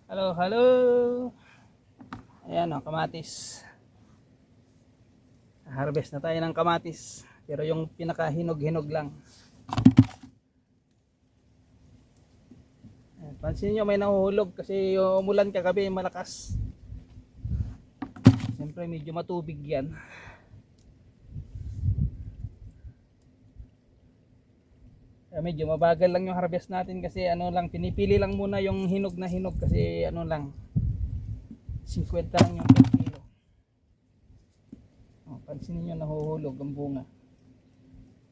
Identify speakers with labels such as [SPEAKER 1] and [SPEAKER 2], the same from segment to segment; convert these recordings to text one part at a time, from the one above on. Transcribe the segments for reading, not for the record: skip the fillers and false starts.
[SPEAKER 1] Hello, hello. Ayan o, kamatis. Harvest na tayo ng kamatis. Pero yung pinakahinog-hinog lang. Ayan, pansin nyo may nahuhulog kasi yung umulan kagabi malakas. Siyempre medyo matubig yan. Medyo mabagal lang yung harvest natin kasi ano lang, pinipili lang muna yung hinog na hinog kasi ano lang, 50 lang yung per kilo. Pansin niyo nahuhulog ang bunga.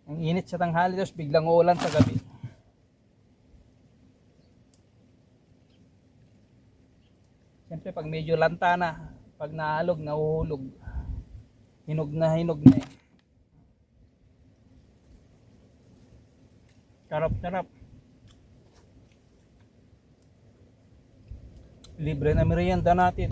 [SPEAKER 1] Ang init sa tanghali tapos biglang uulan sa gabi. Siyempre pag medyo lanta na, pag naalog, nahuhulog. Hinog na eh. Sarap. Libre na merienda natin.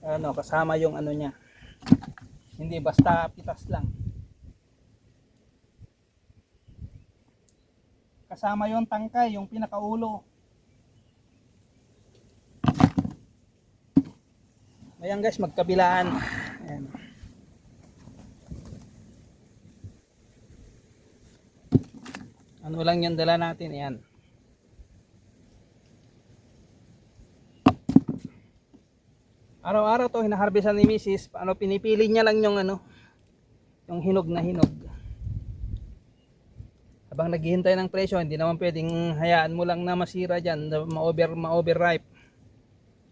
[SPEAKER 1] Ano, kasama yung ano niya. Hindi basta pitas lang. Kasama yung tangkay, yung pinakaulo. Ayan guys, magkabilaan. Ayan. Ano lang yung dala natin, ayan. Araw-araw to hinaharbisan ni Mrs. Ano, pinipili niya lang yung ano, yung hinog na hinog. Habang naghihintay ng presyo, hindi naman pwedeng hayaan mo lang na masira diyan, ma-overripe.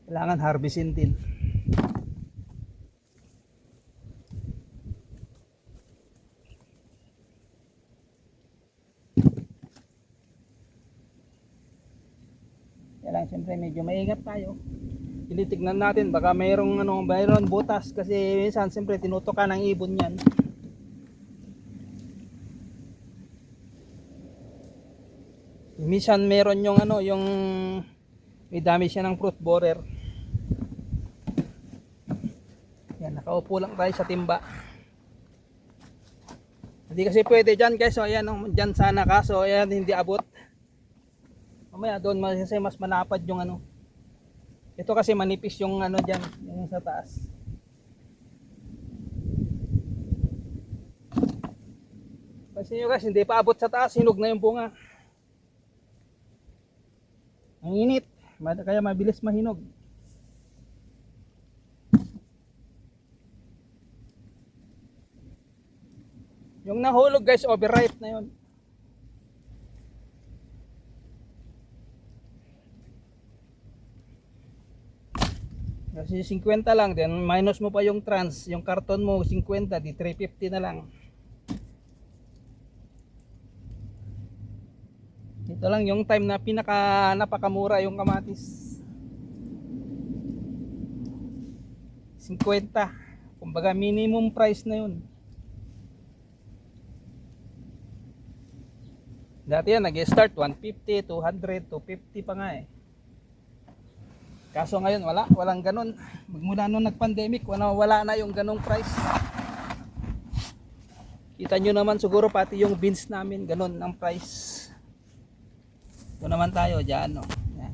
[SPEAKER 1] Kailangan harvestin din. Kaya lang siyempre medyo maingat tayo. Tinitignan natin baka mayroong butas kasi minsan siyempre tinutukan ng ibon yan. Minsan meron yung may damage siya ng fruit borer. Yan, nakaupo lang tayo sa timba. Hindi kasi pwede dyan guys, so ayan, dyan sana kaso ayan hindi abot. Mamaya doon mas malapad yung ano. Ito kasi manipis yung ano dyan, yung sa taas. Pansin nyo guys, hindi pa abot sa taas, hinog na yung bunga. Ang init, kaya mabilis mahinog. Yung nahulog guys, overripe na yun. Kasi 50 lang, then minus mo pa yung trans, yung karton mo 50, di 350 na lang. Ito lang yung time na napakamura yung kamatis. 50. Kumbaga minimum price na yun. Dati yan nag-start 150, 200, 250 pa nga eh. Kaso ngayon walang ganun. Magmula nung nag-pandemic, wala na yung ganung price. Kita nyo naman siguro pati yung beans namin ganun ang price. Ito naman tayo dyan, no. Yan.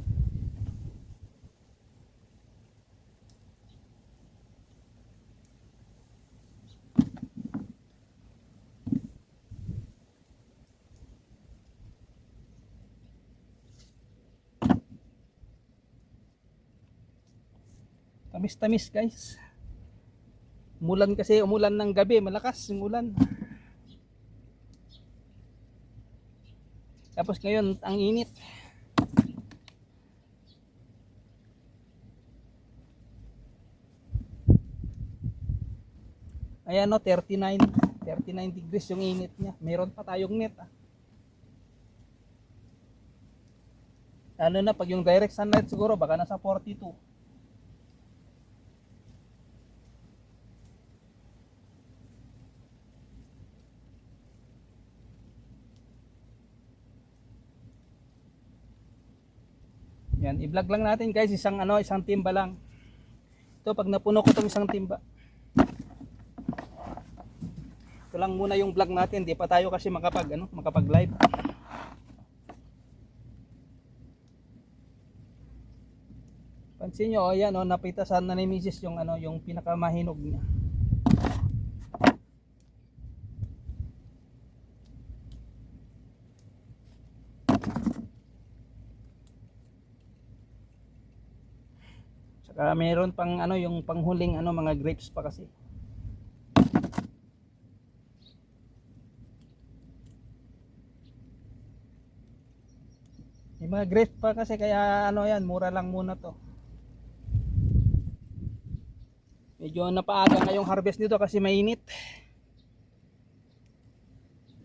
[SPEAKER 1] Tamis-tamis guys. Umulan ng gabi, malakas yung ulan. Tapos ngayon ang init. Ayan no, 39 degrees yung init niya. Meron pa tayong net ah. Ano na pag yung direct sunlight siguro baka nasa 42. Yan, i-vlog lang natin guys, isang timba lang. Ito pag napuno ko tong isang timba. Ito lang muna yung vlog natin, di pa tayo kasi makapag-live. Pansin nyo, ayan napitasan na ni Mrs. yung pinakamahinog niya. Saka meron pang yung panghuling mga grapes pa kasi. May mga grapes pa kasi kaya yan, mura lang muna to. Medyo napaaga ngayong harvest nito kasi mainit.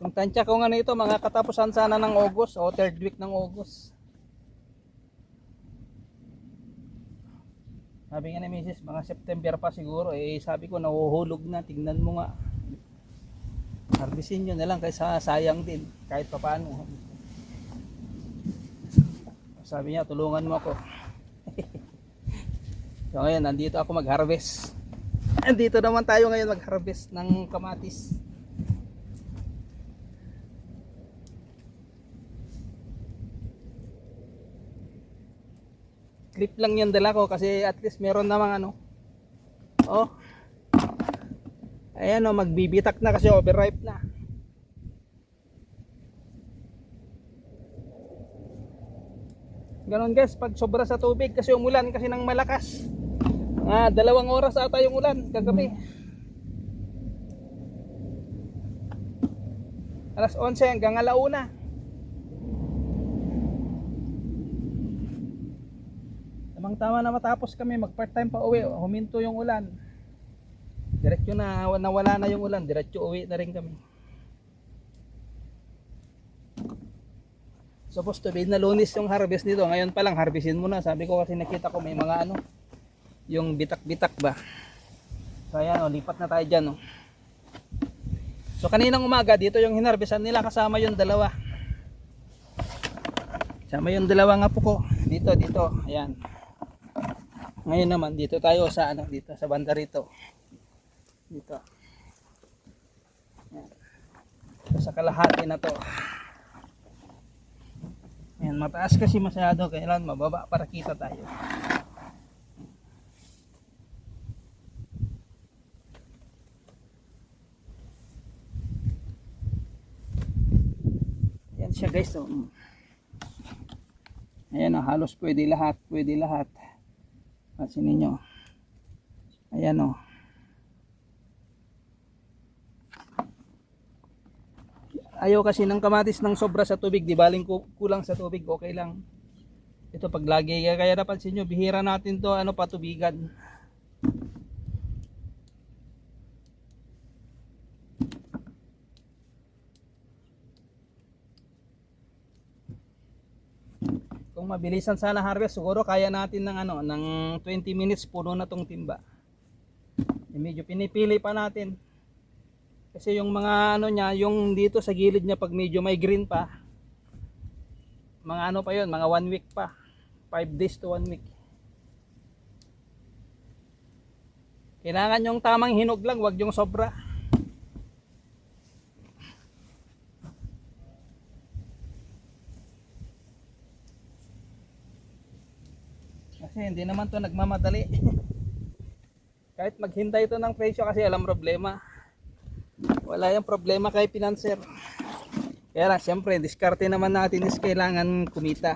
[SPEAKER 1] Kung tansya ko ito, mga katapusan sana ng August o third week ng August. Sabi nga ni Mrs. mga September pa siguro. Sabi ko nahuhulog na, tignan mo nga. Harvestin nyo na lang kaysa sayang din kahit pa paano. Sabi niya tulungan mo ako. So ngayon nandito ako mag-harvest. Andito naman tayo ngayon mag-harvest ng kamatis. Clip lang yung dala ko kasi at least meron namang ayan magbibitak na kasi overripe na. Ganon guys, pag sobra sa tubig kasi umulan kasi ng malakas. 2 oras ata yung ulan kagabi. Alas 11 hanggang alauna. Tamang tama na matapos kami mag part time pa uwi. Huminto yung ulan. Diretso na nawala na yung ulan. Diretso uwi na rin kami. Supposed to be na Lunes yung harvest nito. Ngayon pa lang harvestin mo na. Sabi ko kasi nakita ko may mga yung bitak-bitak ba. So ayan lipat na tayo dyan So kaninang umaga dito yung hinarvestan nila kasama yung dalawa. Kasama yung dalawa nga po ko. Dito. Ayan. Ngayon naman dito tayo sa dito sa banda rito. Dito. Ayan. So, sa kalahati na to. Ayan, mataas kasi masyado, kailangan mababa para kita tayo. Ayan siya guys. Ayan halos pwede lahat. Pansin ninyo. Ayan Ayaw kasi ng kamatis ng sobra sa tubig, di baling kulang sa tubig, okay lang. Ito pag lagi, kaya napansin nyo, bihira natin to patubigan. Kung mabilisan sana harvest, siguro kaya natin ng 20 minutes puno na tong timba. Medyo pinipili pa natin. Kasi yung mga niya, yung dito sa gilid niya pag medyo may green pa, mga pa yun, mga 1 week pa. 5 days to 1 week. Kailangan yung tamang hinog lang, wag yung sobra. Kasi hindi naman to nagmamadali. Kahit maghintay to ng presyo kasi alam problema. Wala yung problema kay financer. Kaya lang siyempre diskarte naman natin is kailangan kumita.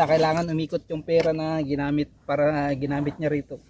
[SPEAKER 1] Kailangan umikot yung pera na ginamit para ginamit niya rito.